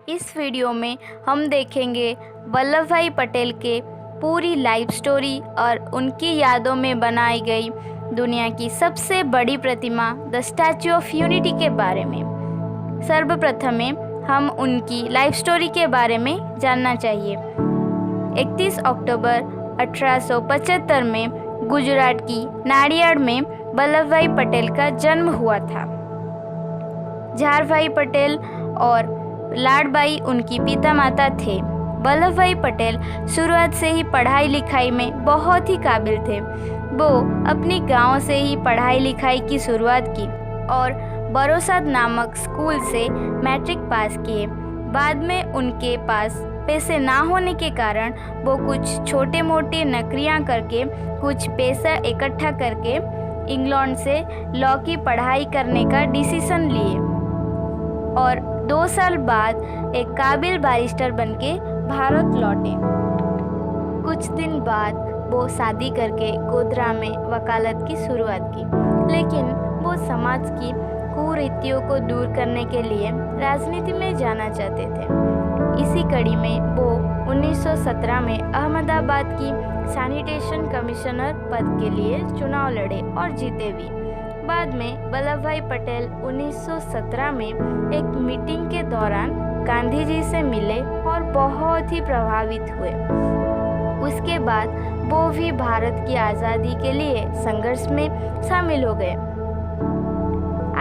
इस वीडियो में हम देखेंगे वल्लभ भाई पटेल के पूरी लाइफ स्टोरी और उनकी यादों में बनाई गई दुनिया की सबसे बड़ी प्रतिमा द स्टैच्यू ऑफ यूनिटी के बारे में। सर्वप्रथम हम उनकी लाइफ स्टोरी के बारे में जानना चाहिए। 31 अक्टूबर 1875 में गुजरात की नाडियाड में वल्लभ भाई पटेल का जन्म हुआ था। झारभाई पटेल और लाडबाई उनकी पिता माता थे। वल्लभ भाई पटेल शुरुआत से ही पढ़ाई लिखाई में बहुत ही काबिल थे। वो अपनी गांव से ही पढ़ाई लिखाई की शुरुआत की और बरोसाद नामक स्कूल से मैट्रिक पास किए। बाद में उनके पास पैसे ना होने के कारण वो कुछ छोटे मोटे नौकरियां करके कुछ पैसा इकट्ठा करके इंग्लैंड से लॉ की पढ़ाई करने का डिसीजन लिए और 2 साल बाद एक काबिल बैरिस्टर बनके भारत लौटे। कुछ दिन बाद वो शादी करके गोधरा में वकालत की शुरुआत की, लेकिन वो समाज की कुरीतियों को दूर करने के लिए राजनीति में जाना चाहते थे। इसी कड़ी में वो 1917 में अहमदाबाद की सैनिटेशन कमिश्नर पद के लिए चुनाव लड़े और जीते भी। बाद में वल्लभ भाई पटेल 1917 में एक मीटिंग के दौरान गांधी जी से मिले और बहुत ही प्रभावित हुए। उसके बाद वो भी भारत की आज़ादी के लिए संघर्ष में शामिल हो गए।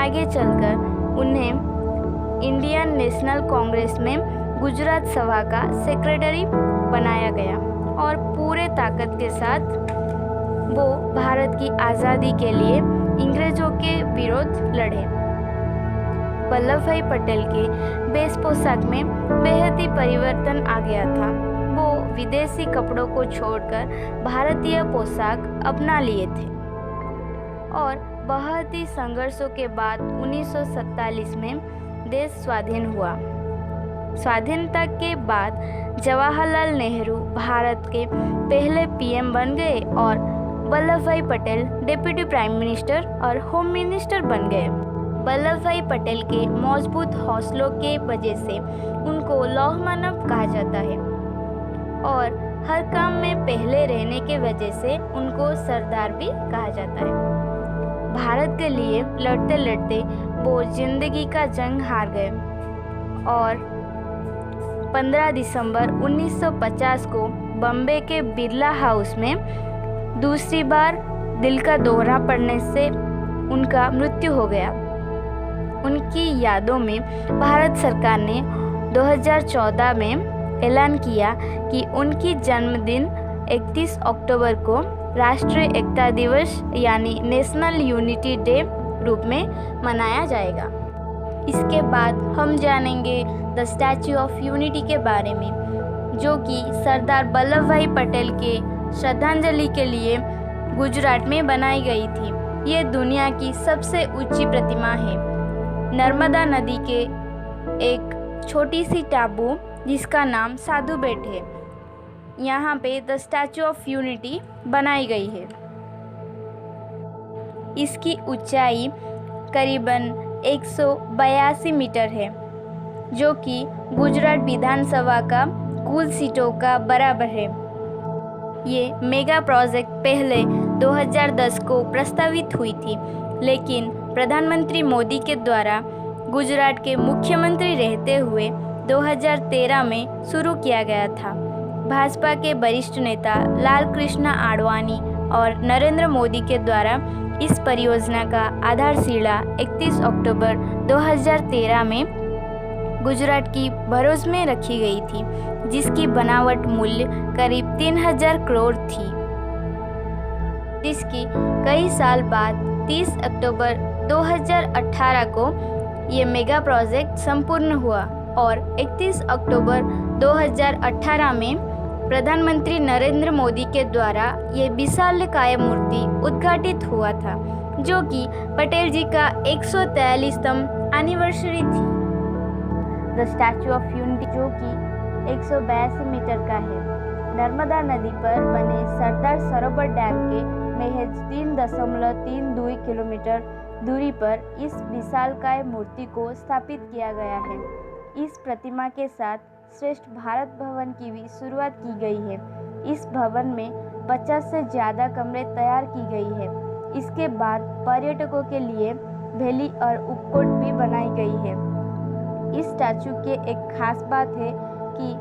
आगे चलकर उन्हें इंडियन नेशनल कांग्रेस में गुजरात सभा का सेक्रेटरी बनाया गया और पूरे ताकत के साथ वो भारत की आज़ादी के लिए अंग्रेजों के विरोध लड़े। वल्लभ भाई पटेल के वेश पोशाक में बेहद ही परिवर्तन आ गया था। वो विदेशी कपड़ों को छोड़कर भारतीय पोशाक अपना लिए थे और बहुत ही संघर्षों के बाद 1947 में देश स्वाधीन हुआ। स्वाधीनता के बाद जवाहरलाल नेहरू भारत के पहले पीएम बन गए और वल्लभ भाई पटेल डिप्टी प्राइम मिनिस्टर और होम मिनिस्टर बन गए। वल्लभ भाई पटेल के मजबूत हौसलों के वजह से उनको लौह मानव कहा जाता है और हर काम में पहले रहने के वजह से उनको सरदार भी कहा जाता है। भारत के लिए लड़ते लड़ते वो जिंदगी का जंग हार गए और 15 दिसंबर 1950 को बम्बे के बिरला हाउस में दूसरी बार दिल का दौरा पड़ने से उनका मृत्यु हो गया। उनकी यादों में भारत सरकार ने 2014 में ऐलान किया कि उनकी जन्मदिन 31 अक्टूबर को राष्ट्रीय एकता दिवस यानी नेशनल यूनिटी डे रूप में मनाया जाएगा। इसके बाद हम जानेंगे द स्टैच्यू ऑफ यूनिटी के बारे में, जो कि सरदार वल्लभ भाई पटेल के श्रद्धांजलि के लिए गुजरात में बनाई गई थी। ये दुनिया की सबसे ऊंची प्रतिमा है। नर्मदा नदी के एक छोटी सी टापू जिसका नाम साधु बेट है, यहाँ पे द स्टैच्यू ऑफ यूनिटी बनाई गई है। इसकी ऊंचाई करीबन 182 मीटर है, जो कि गुजरात विधानसभा का कुल सीटों का बराबर है। ये मेगा प्रोजेक्ट पहले 2010 को प्रस्तावित हुई थी, लेकिन प्रधानमंत्री मोदी के द्वारा गुजरात के मुख्यमंत्री रहते हुए 2013 में शुरू किया गया था। भाजपा के वरिष्ठ नेता लाल कृष्ण आडवाणी और नरेंद्र मोदी के द्वारा इस परियोजना का आधारशिला 31 अक्टूबर 2013 में गुजरात की भरूच में रखी गई थी, जिसकी बनावट मूल्य करीब 3000 करोड़ थी। जिसकी कई साल बाद 30 अक्टूबर 2018 को ये मेगा प्रोजेक्ट संपूर्ण हुआ और 31 अक्टूबर 2018 में प्रधानमंत्री नरेंद्र मोदी के द्वारा ये विशालकाय मूर्ति उद्घाटित हुआ था, जो कि पटेल जी का 143वां एनिवर्सरी थी। द स्टैच्यू ऑफ यूनिटी, जो कि 182 मीटर का है, नर्मदा नदी पर बने सरदार सरोवर डैम के महज 3.32 किलोमीटर दूरी पर इस विशालकाय मूर्ति को स्थापित किया गया है। इस प्रतिमा के साथ श्रेष्ठ भारत भवन की भी शुरुआत की गई है। इस भवन में 50 से ज़्यादा कमरे तैयार की गई है। इसके बाद पर्यटकों के लिए वैली और उपकोट भी बनाई गई है। इस स्टैचू के एक खास बात है कि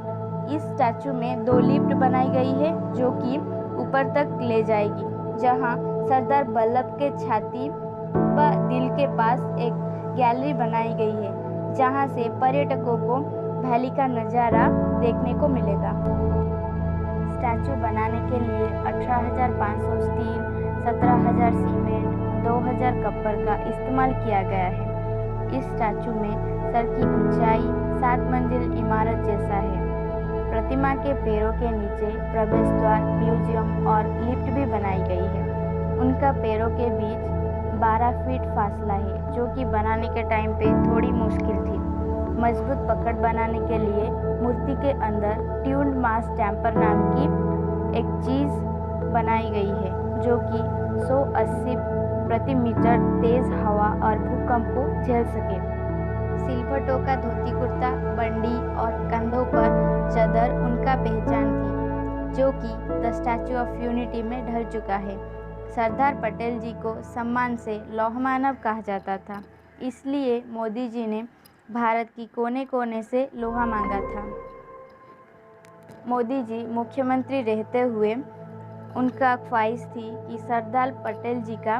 इस स्टैचू में 2 लिफ्ट बनाई गई है जो कि ऊपर तक ले जाएगी, जहां सरदार वल्लभ के छाती व दिल के पास एक गैलरी बनाई गई है, जहां से पर्यटकों को वैली का नज़ारा देखने को मिलेगा। स्टैचू बनाने के लिए 18,500 स्टील, 17,000 सीमेंट, 2,000 कपड़ का इस्तेमाल किया गया है। इस स्टैचू में सर की ऊंचाई 7 मंजिल इमारत जैसा है। प्रतिमा के पैरों के नीचे प्रवेश द्वार, म्यूजियम और लिफ्ट भी बनाई गई है। उनका पैरों के बीच 12 फीट फासला है, जो कि बनाने के टाइम पे थोड़ी मुश्किल थी। मजबूत पकड़ बनाने के लिए मूर्ति के अंदर ट्यून्ड मास टेम्पर नाम की एक चीज़ बनाई गई है, जो कि 180 प्रति मीटर तेज हवा और भूकंप को झेल सके। सिलवटों का धोती कुर्ता, बंडी और कंधों पर चादर उनका पहचान थी, जो कि द स्टैचू ऑफ यूनिटी में ढल चुका है। सरदार पटेल जी को सम्मान से लौह मानव कहा जाता था, इसलिए मोदी जी ने भारत की कोने कोने से लोहा मांगा था। मोदी जी मुख्यमंत्री रहते हुए उनका ख्वाहिश थी कि सरदार पटेल जी का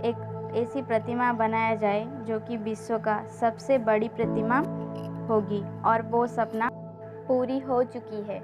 एक ऐसी प्रतिमा बनाया जाए जो कि विश्व का सबसे बड़ी प्रतिमा होगी, और वो सपना पूरी हो चुकी है।